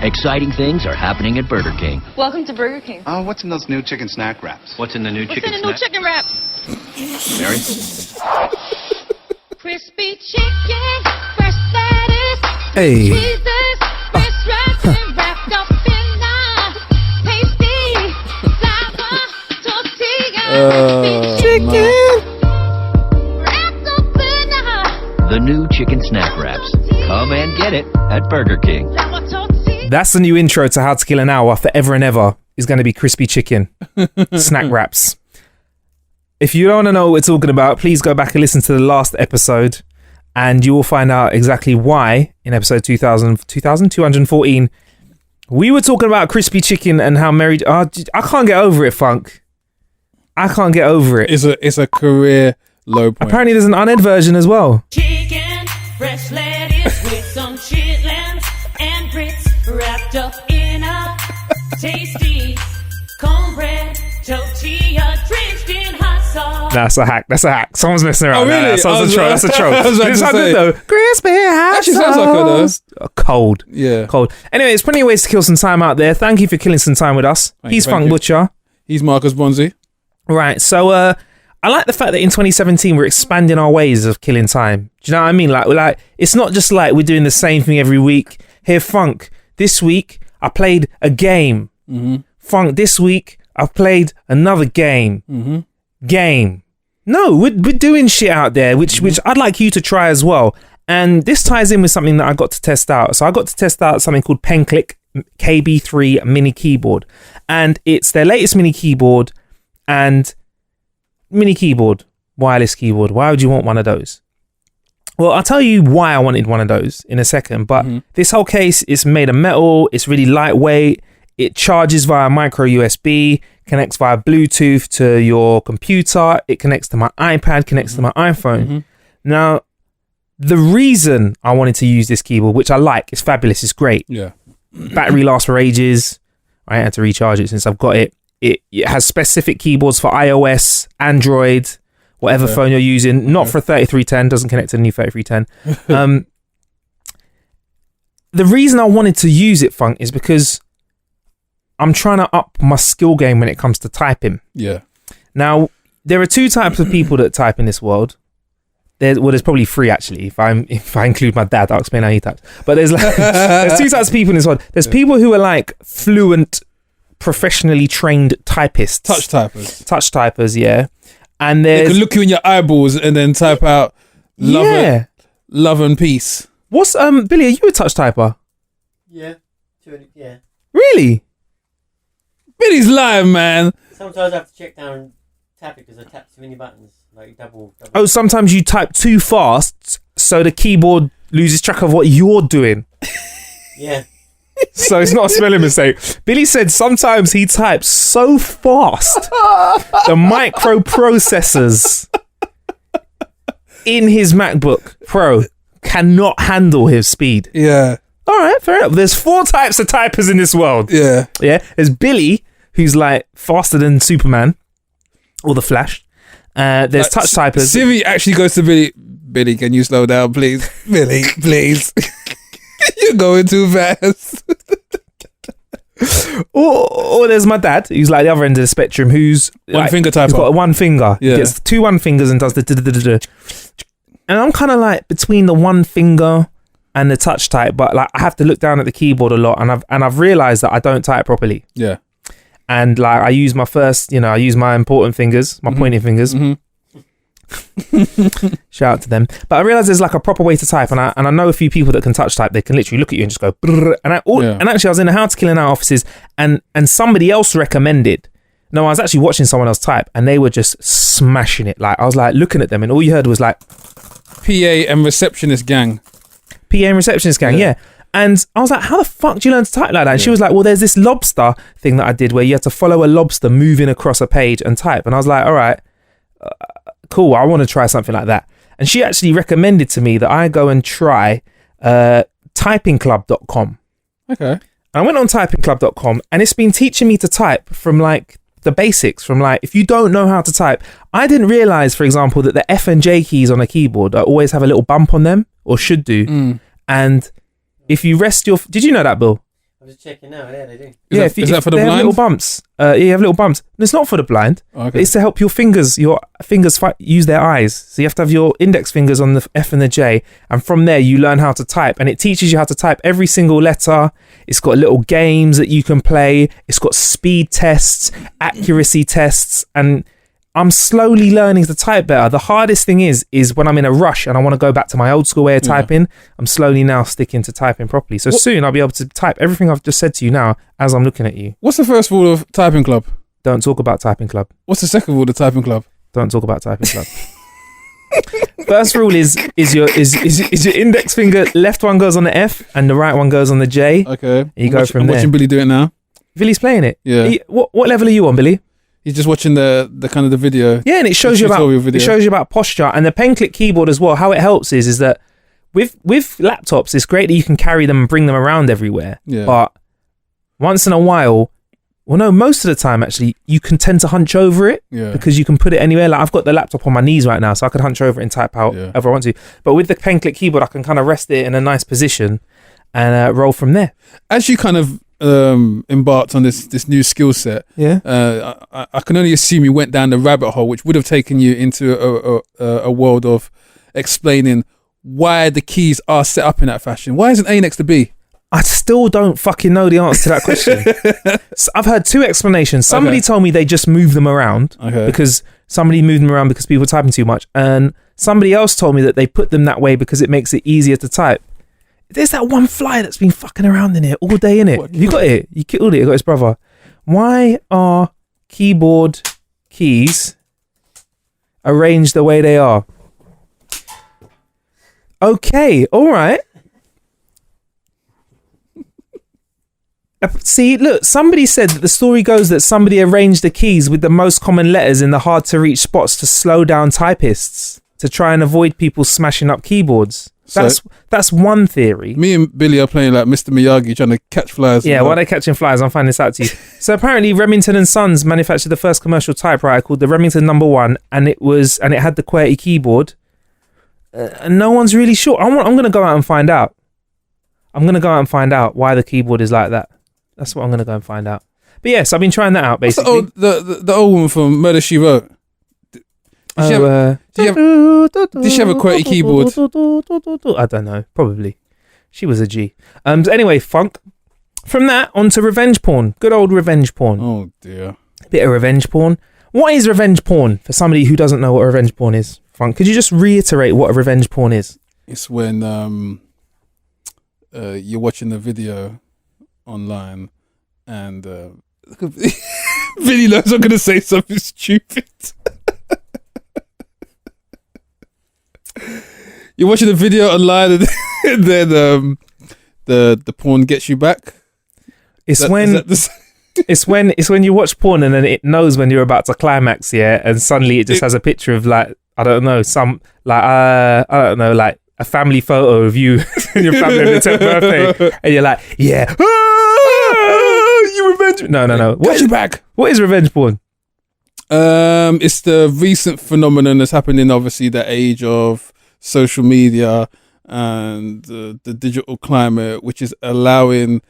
Exciting things are happening at Burger King. Welcome to Burger King. Oh, what's in those new chicken snack wraps? What's in the new chicken What's in a new chicken wrap? Mary? Crispy chicken, fresh lettuce, Hey. cheeses, fish wraps and wrapped up in a tasty flour tortilla. Chicken. Wrapped up in a The new chicken snack wraps. Come and get it at Burger King. flour tortilla. That's the new intro to How to Kill an Hour forever and ever. Is going to be crispy chicken snack wraps. If you don't want to know what we're talking about, please go back and listen to the last episode and you will find out exactly why in episode 214 we were talking about crispy chicken and how married. I can't get over it, Funk. I can't get over it. It's a career low point. Apparently there's an uned version as well. Chicken, fresh lettuce with some chitlins and grits wrapped up in a tasty cornbread tortilla drenched in hot sauce. That's a hack. That's a hack. Someone's messing around. Oh, really? That's a troll. That's a troll. I was about This to is how say. good though. Crispy hot Actually sounds like her, though. sauce. Cold. Yeah. Cold. Anyway, there's plenty of ways to kill some time out there. Thank you for killing some time with us. He's thank Funk you. Butcher. He's Marcus Bronzy. Right. So I like the fact that in 2017 we're expanding our ways of killing time. Do you know what I mean? Like it's not just like we're doing the same thing every week. Here, Funk, this week I played a game. Mm-hmm. Funk, this week I've played another game. Mm-hmm. Game. No, we're doing shit out there, which I'd like you to try as well. And this ties in with something that I got to test out. So I got to test out something called Penclic KB3 mini keyboard. And it's their latest mini keyboard and mini keyboard, wireless keyboard. Why would you want one of those? Well, I'll tell you why I wanted one of those in a second. But this whole case is made of metal. It's really lightweight. It charges via micro USB, connects via Bluetooth to your computer. It connects to my iPad, connects to my iPhone. Now, the reason I wanted to use this keyboard, which I like, it's fabulous, it's great. Yeah. Battery lasts for ages. I had to recharge it since I've got it. It has specific keyboards for iOS, Android, whatever phone you're using. Not for 3310, doesn't connect to the new 3310. The reason I wanted to use it, Funk, is because I'm trying to up my skill game when it comes to typing. Yeah. Now, there are two types of people that type in this world. There's probably three actually. If I include my dad, I'll explain how he types. But there's two types of people in this world. There's people who are like fluent, professionally trained typists. Touch typers. Touch typers, yeah. And They there's can look you in your eyeballs and then type out love and peace. What's Billy? Are you a touch typer? Yeah. Yeah. Really? Billy's lying, man. Sometimes I have to check down and tap it because I tap too many buttons. Like double. Oh, sometimes you type too fast, so the keyboard loses track of what you're doing. Yeah. So it's not a spelling mistake. Billy said sometimes he types so fast, the microprocessors in his MacBook Pro cannot handle his speed. Yeah. All right, fair enough. There's four types of typers in this world. Yeah. Yeah. There's Billy, who's like faster than Superman or the Flash. There's touch typers. Siri actually goes to Billy. Billy, can you slow down, please? Billy, please. You're going too fast. Or there's my dad, who's like the other end of the spectrum, who's One like, finger typer. He's got one finger. Yeah. He gets two one fingers and does the da-da-da-da-da. And I'm kind of like between the one finger and the touch type, but like I have to look down at the keyboard a lot, and I've realized that I don't type properly. Yeah. And like I use my first, I use my important fingers, my pointing fingers. Shout out to them. But I realize there's like a proper way to type, and I know a few people that can touch type. They can literally look at you and just go brrr. And actually I was in the How to Kill an Hour offices, and somebody else recommended. No, I was actually watching someone else type, and they were just smashing it. Like I was like looking at them, and all you heard was like PA and receptionist gang. Yeah. And I was like, how the fuck do you learn to type like that? And she was like, well, there's this lobster thing that I did where you had to follow a lobster moving across a page and type. And I was like, all right, cool. I want to try something like that. And she actually recommended to me that I go and try typingclub.com. Okay. And I went on typingclub.com, and it's been teaching me to type from like the basics, from like, if you don't know how to type, I didn't realize, for example, that the F and J keys on a keyboard always have a little bump on them, or should do. And if you rest your... Did you know that, Bill? I was checking now. Yeah, they do. Is that for the they have blind? little bumps. You have little bumps. It's not for the blind. Okay. But it's to help your fingers use their eyes. So you have to have your index fingers on the F and the J, and from there you learn how to type, and it teaches you how to type every single letter. It's got little games that you can play. It's got speed tests, accuracy tests, and I'm slowly learning to type better. The hardest thing is when I'm in a rush and I want to go back to my old school way of typing. I'm slowly now sticking to typing properly. So soon I'll be able to type everything I've just said to you now as I'm looking at you. What's the first rule of Typing Club? Don't talk about Typing Club. What's the second rule of Typing Club? Don't talk about Typing Club. First rule is your index finger, left one goes on the F and the right one goes on the J. Okay. You go from I'm there. watching Billy do it now. Billy's playing it. Yeah. What level are you on, Billy? He's just watching the kind of the video. Yeah, and it shows you about posture and the Penclic keyboard as well. How it helps is that with laptops, it's great that you can carry them and bring them around everywhere. Yeah. But once in a while, well, no, most of the time actually, you can tend to hunch over it because you can put it anywhere. Like I've got the laptop on my knees right now, so I could hunch over it and type out wherever I want to. But with the Penclic keyboard, I can kind of rest it in a nice position and roll from there. As you kind of embarked on this new skill set, I can only assume you went down the rabbit hole, which would have taken you into a world of explaining why the keys are set up in that fashion. Why isn't A next to B? I still don't fucking know the answer to that question. So I've heard two explanations. Somebody told me they just move them around because somebody moved them around because people were typing too much, and somebody else told me that they put them that way because it makes it easier to type. There's that one fly that's been fucking around in here all day, innit? You got it. You killed it. You got his brother. Why are keyboard keys arranged the way they are? Okay, all right. See, look, somebody said that the story goes that somebody arranged the keys with the most common letters in the hard to reach spots to slow down typists, to try and avoid people smashing up keyboards. That's one theory. Me and Billy are playing like Mr. Miyagi, trying to catch flies. Yeah, while they're catching flies, I'm finding this out to you. So apparently Remington and Sons manufactured the first commercial typewriter called the Remington No. 1, and it had the QWERTY keyboard. And no one's really sure. I'm going to go out and find out. I'm going to go out and find out why the keyboard is like that. That's what I'm going to go and find out. But yes, I've been trying that out, basically. The old woman from Murder, She Wrote. Did she have a QWERTY keyboard? I don't know. Probably. She was a G. Anyway, funk. From that, on to revenge porn. Good old revenge porn. Oh, dear. Bit of revenge porn. What is revenge porn? For somebody who doesn't know what revenge porn is, Funk, could you just reiterate what a revenge porn is? It's when you're watching the video online and Vinny knows I'm going to say something stupid. You're watching the video online and then the porn gets you back. It's when you watch porn and then it knows when you're about to climax, and suddenly it just has a picture of like, I don't know, I don't know, like a family photo of you and your family on your 10th birthday, and you're like, you revenge. No. Got you back. What is revenge porn? It's the recent phenomenon that's happened in obviously the age of social media and the digital climate, which is allowing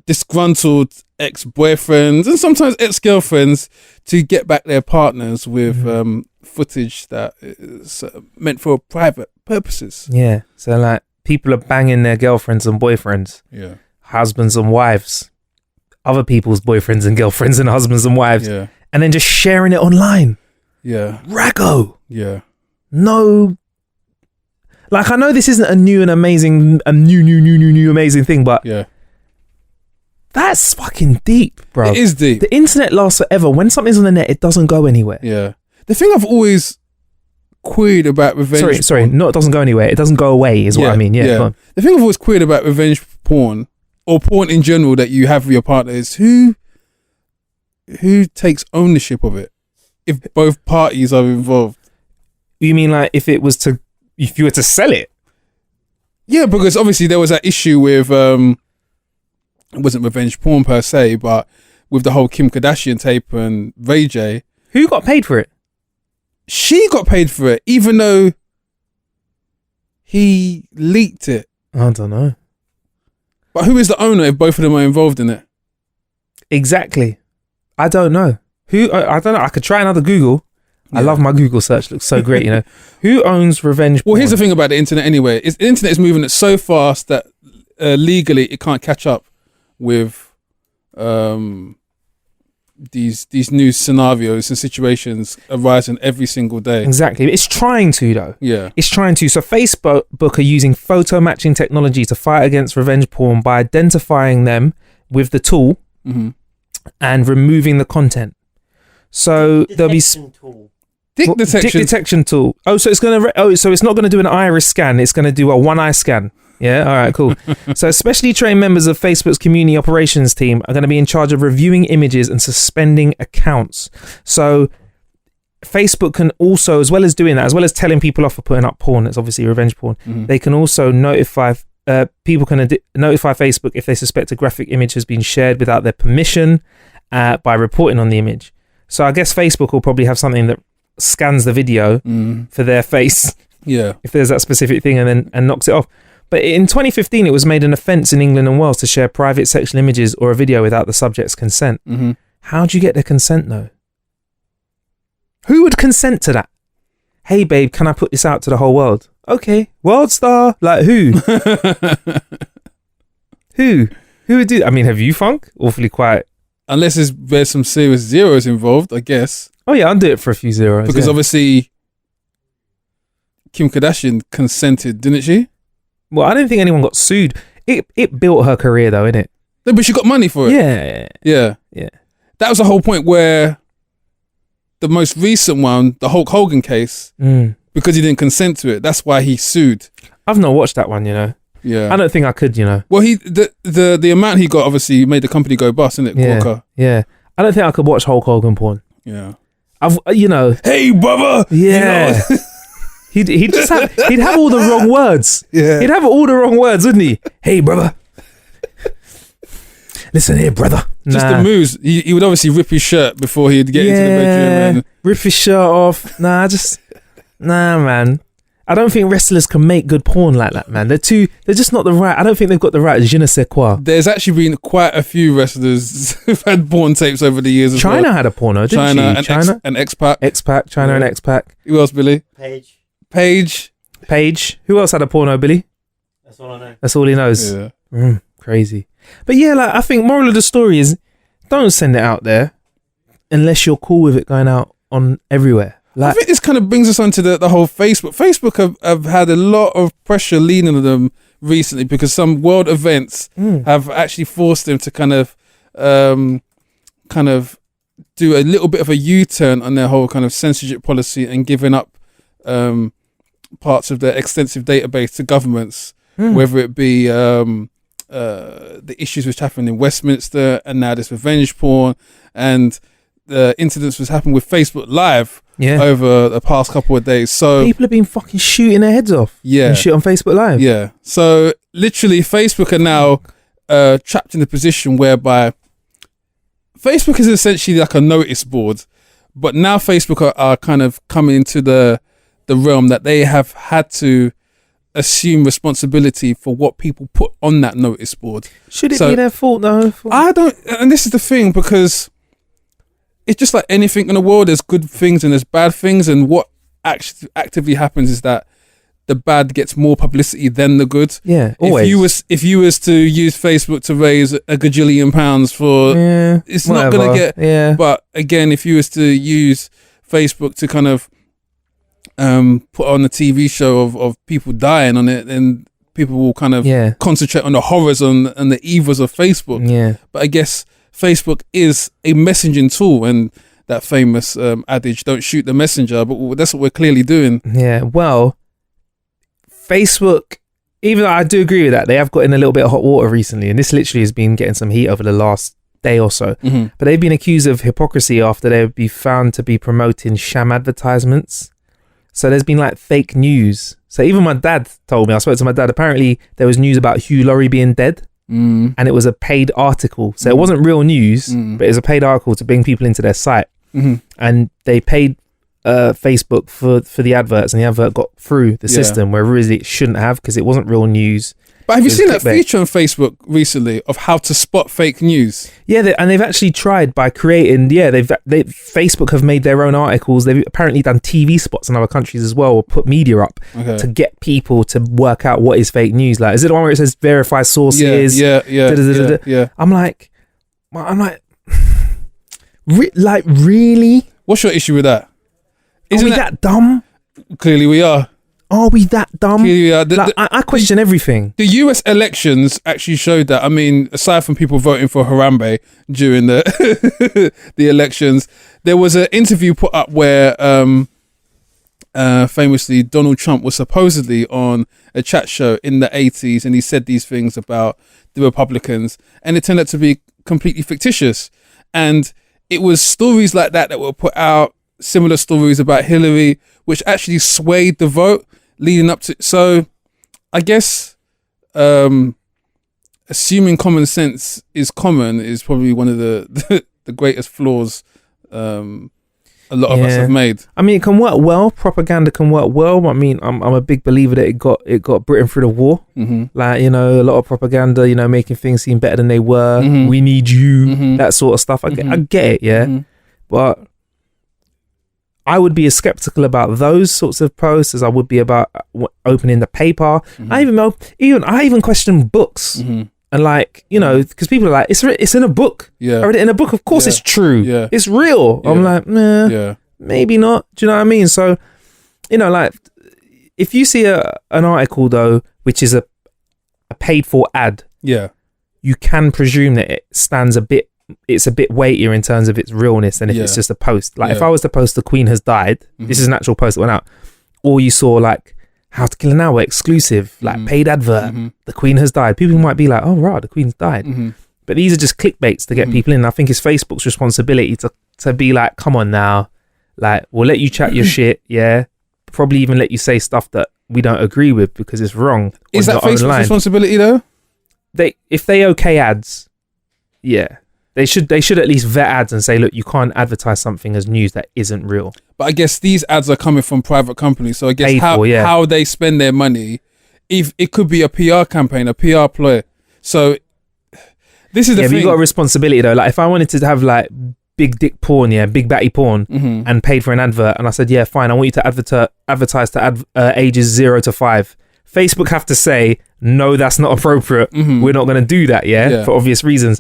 disgruntled ex-boyfriends and sometimes ex-girlfriends to get back their partners with footage that is meant for private purposes. Yeah, so like people are banging their girlfriends and boyfriends, husbands and wives, other people's boyfriends and girlfriends and husbands and wives, and then just sharing it online. Yeah. Raggo. Yeah. No. Like, I know this isn't a new amazing thing, but that's fucking deep, bro. It is deep. The internet lasts forever. When something's on the net, it doesn't go anywhere. Yeah. The thing I've always queried about revenge. Sorry, not it doesn't go anywhere. It doesn't go away, is what I mean. Yeah. Go on. The thing I've always queried about revenge porn or porn in general that you have with your partner is who takes ownership of it if both parties are involved. You mean like if you were to sell it? Yeah, because obviously there was that issue with it wasn't revenge porn per se, but with the whole Kim Kardashian tape and Ray J. Who got paid for it? She got paid for it, even though he leaked it. I don't know. But who is the owner if both of them are involved in it? Exactly. I don't know. I don't know. I could try another Google. I love my Google search. Looks so great, you know. Who owns revenge porn? Well, here's the thing about the internet anyway. The internet is moving so fast that legally it can't catch up with these new scenarios and situations arising every single day. Exactly. It's trying to, though. Yeah. It's trying to. So Facebook are using photo matching technology to fight against revenge porn by identifying them with the tool and removing the content. So there'll be Dick detection tool. Oh, so it's so it's not going to do an iris scan. It's going to do a one eye scan. Yeah. All right. Cool. So specially trained members of Facebook's community operations team are going to be in charge of reviewing images and suspending accounts. So Facebook can also, as well as doing that, as well as telling people off for putting up porn, that's obviously revenge porn. They can also notify people can notify Facebook if they suspect a graphic image has been shared without their permission by reporting on the image. So I guess Facebook will probably have something that scans the video for their face, if there's that specific thing, and knocks it off. But in 2015, it was made an offence in England and Wales to share private sexual images or a video without the subject's consent. How do you get their consent though? Who would consent to that? Hey babe, can I put this out to the whole world? Okay, world star. Like who? Who would do that? I mean, have you, Funk? Awfully quiet. Unless there's some serious zeros involved, I guess. Oh yeah, I'll do it for a few zeros. Because obviously Kim Kardashian consented, didn't she? Well, I don't think anyone got sued. It built her career though, innit? No, but she got money for it. Yeah. That was the whole point where the most recent one, the Hulk Hogan case, because he didn't consent to it, that's why he sued. I've not watched that one, you know. Yeah. I don't think I could, you know. Well, the amount he got obviously made the company go bust, innit? Walker. Yeah. I don't think I could watch Hulk Hogan porn. Yeah. Hey brother. Yeah. You know? he'd have all the wrong words. Yeah. He'd have all the wrong words, wouldn't he? Hey brother. Listen here, brother. Just the moves. He would obviously rip his shirt before he'd get into the bedroom. Rip his shirt off. Nah, man. I don't think wrestlers can make good porn like that, man. They're just not the right. I don't think they've got the right je ne sais quoi. There's actually been quite a few wrestlers who've had porn tapes over the years as well. China had a porno, didn't she? China and X-Pac. China and X-Pac. Who else, Billy? Paige. Who else had a porno, Billy? That's all I know. That's all he knows. Yeah. Crazy. But yeah, like I think moral of the story is don't send it out there unless you're cool with it going out on everywhere. Like, I think this kind of brings us onto the whole Facebook. Facebook have had a lot of pressure leaning on them recently because some world events have actually forced them to kind of do a little bit of a U-turn on their whole kind of censorship policy and giving up parts of their extensive database to governments, whether it be the issues which happened in Westminster and now this revenge porn and the incidents which happened with Facebook Live over the past couple of days. So people have been fucking shooting their heads off. Yeah. And shit on Facebook Live. Yeah. So literally Facebook are now trapped in a position whereby Facebook is essentially like a notice board, but now Facebook are kind of coming into the realm that they have had to assume responsibility for what people put on that notice board. Should it be their fault though? I don't, and this is the thing, because it's just like anything in the world. There's good things and there's bad things, and what actively happens is that the bad gets more publicity than the good. Yeah, always. If you was to use Facebook to raise £1 gajillion for, it's not gonna get. Yeah. But again, if you was to use Facebook to kind of put on a TV show of people dying on it, then people will kind of concentrate on the horrors and the evils of Facebook. Yeah. But I guess Facebook is a messaging tool, and that famous adage, don't shoot the messenger, but that's what we're clearly doing. Yeah, well, Facebook, even though I do agree with that, they have got in a little bit of hot water recently, and this literally has been getting some heat over the last day or so. But they've been accused of hypocrisy after they would be found to be promoting sham advertisements. So there's been like fake news. So even my dad told me, I spoke to my dad, apparently there was news about Hugh Laurie being dead. And it was a paid article. So it wasn't real news, but it was a paid article to bring people into their site. And they paid Facebook for the adverts, and the advert got through the system where really it shouldn't have, because it wasn't real news. But have you seen that feature on Facebook recently of how to spot fake news? Yeah, and they've actually tried by creating. Yeah, Facebook have made their own articles. They've apparently done TV spots in other countries as well, or put media up to get people to work out what is fake news. Like, is it the one where it says verify sources? Yeah. I'm like, really? What's your issue with that? Are we that dumb? Clearly we are. Are we that dumb? Clearly we are. I question everything. The US elections actually showed that. I mean, aside from people voting for Harambe during the the elections, there was an interview put up where famously Donald Trump was supposedly on a chat show in the 80s, and he said these things about the Republicans, and it turned out to be completely fictitious. And it was stories like that were put out, similar stories about Hillary, which actually swayed the vote leading up to. So I guess assuming common sense is common is probably one of the greatest flaws a lot of us have made. I mean, it can work well. Propaganda can work well. I mean, I'm a big believer that it got Britain through the war. Like, you know, a lot of propaganda, you know, making things seem better than they were. We need you, that sort of stuff. I get it, yeah. But I would be as skeptical about those sorts of posts as I would be about opening the paper. I even question books. And like, you know, because people are like, it's in a book. I read it in a book. Of course it's true. It's real. I'm like, nah, maybe not. Do you know what I mean? So, you know, like, if you see an article though, which is a paid for ad, you can presume that it's a bit weightier in terms of its realness than if it's just a post. Like if I was to post the Queen has died, this is an actual post that went out, or you saw like How to Kill an Hour exclusive, like paid advert, the Queen has died, people might be like, oh right, the Queen's died. But these are just clickbaits to get people in. I think it's Facebook's responsibility to be like, come on now, like we'll let you chat your shit, probably even let you say stuff that we don't agree with because it's wrong. Is that Facebook's responsibility though? If they okay ads, they should at least vet ads and say, look, you can't advertise something as news that isn't real. But I guess these ads are coming from private companies, so I guess how they spend their money, if it could be a PR campaign, a PR ploy. So this is the thing. But you got a responsibility though. Like if I wanted to have like big dick porn, big batty porn, and paid for an advert, and I said, yeah, fine, I want you to advertise to ages 0 to 5. Facebook have to say, no, that's not appropriate. We're not going to do that, for obvious reasons.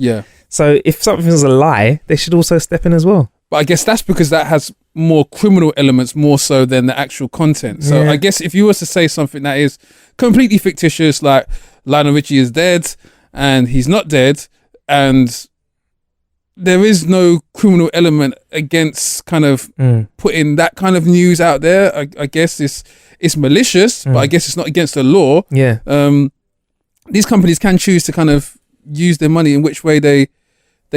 So if something's a lie, they should also step in as well. But I guess that's because that has more criminal elements more so than the actual content. So I guess if you were to say something that is completely fictitious, like Lionel Richie is dead and he's not dead, and there is no criminal element against kind of putting that kind of news out there, I guess it's malicious, but I guess it's not against the law. These companies can choose to kind of use their money in which way they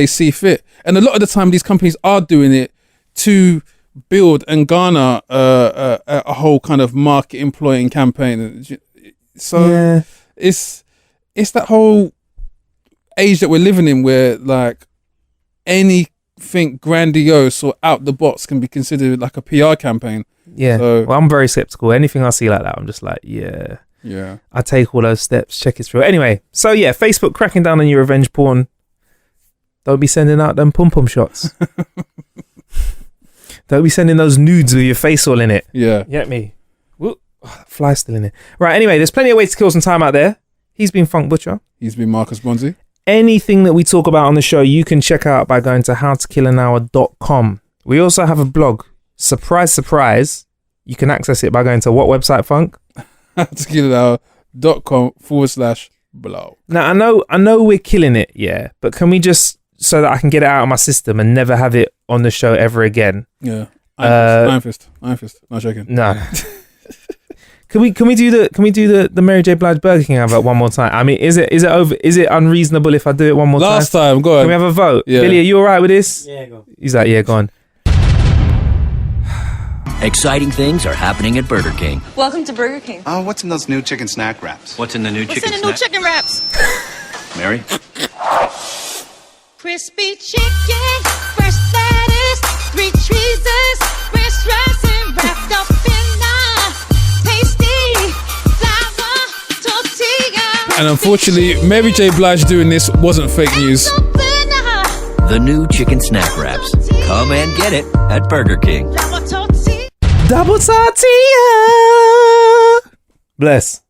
see fit, and a lot of the time these companies are doing it to build and garner a whole kind of market employing campaign. So it's that whole age that we're living in where like anything grandiose or out the box can be considered like a PR campaign. So, well, I'm very skeptical. Anything I see like that, I'm just like, I take all those steps, check it's real. Anyway, so Facebook cracking down on your revenge porn. Don't be sending out them pom-pom shots. Don't be sending those nudes with your face all in it. Get me? Whoop. Oh, that fly's still in it. Right, anyway, there's plenty of ways to kill some time out there. He's been Funk Butcher. He's been Marcus Bronzy. Anything that we talk about on the show, you can check out by going to howtokillanhour.com. We also have a blog. Surprise, surprise. You can access it by going to what website, Funk? howtokillanhour.com/blog. Now, I know we're killing it, but can we just, so that I can get it out of my system and never have it on the show ever again? Iron Fist. Not joking. No. Can we do the Mary J. Blige Burger King advert one more time? I mean, is it unreasonable if I do it one more time? Last time, go on. Can we have a vote? Billy, are you all right with this? Yeah, go on. He's like, yeah, go on. Exciting things are happening at Burger King. Welcome to Burger King. Oh, what's in those new chicken snack wraps? What's in the new chicken snack? chicken wraps? Mary? Crispy chicken, fresh lettuce, 3 cheeses, French fries and And unfortunately, Mary J. Blige doing this wasn't fake news. The new chicken snack wraps. Come and get it at Burger King. Double tortilla. Bless.